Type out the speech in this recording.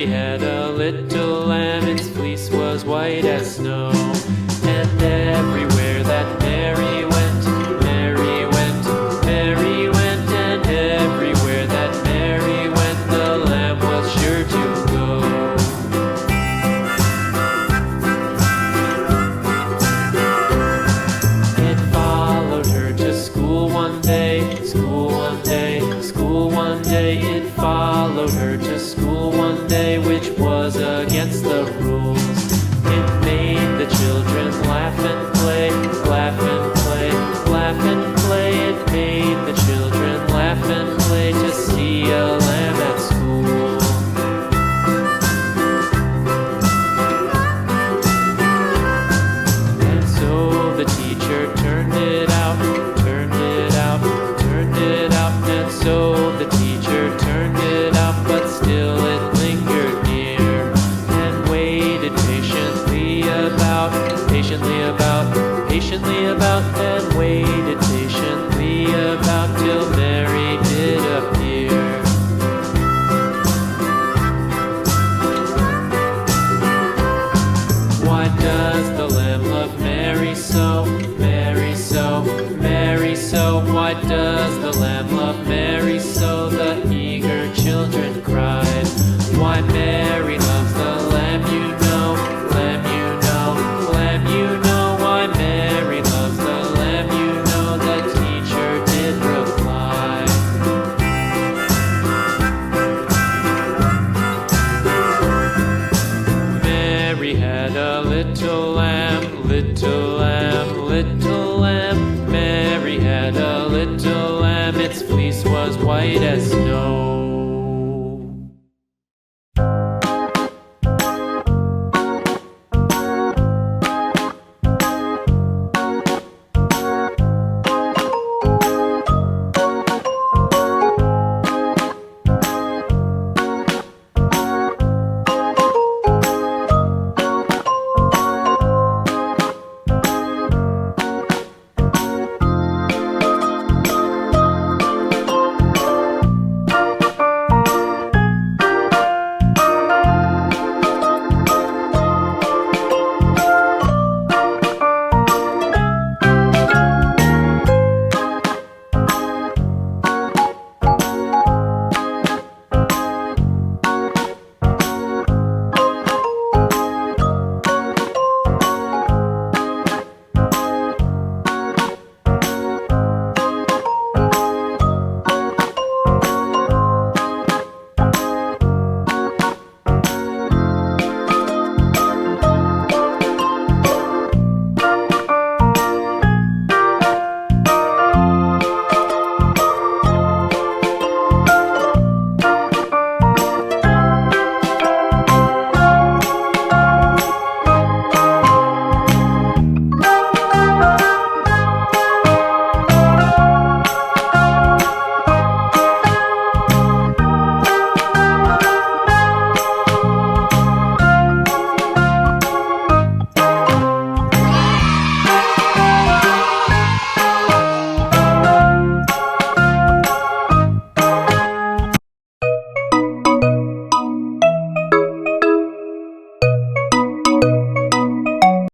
Mary had a little lamb, its fleece was white as snow. And everywhere that Mary went, Mary went, Mary went, and everywhere that Mary went, the lamb was sure to go. It followed her to school one day, school one day, school one day. It followed her to school one day, which was against the rules. It made the children laugh and play, laugh and play, laugh and play. It made the children laugh and play to see a lamb at school. And so the teacher turned it out, turned it out, turned it out. And so the teacher turned it out, but still it lingered near and waited patiently about, and waited patiently about till Mary did appear. Why does the lamb love Mary so, Mary so, Mary so? Why does the lamb love Mary so? The eager children cried. Why Mary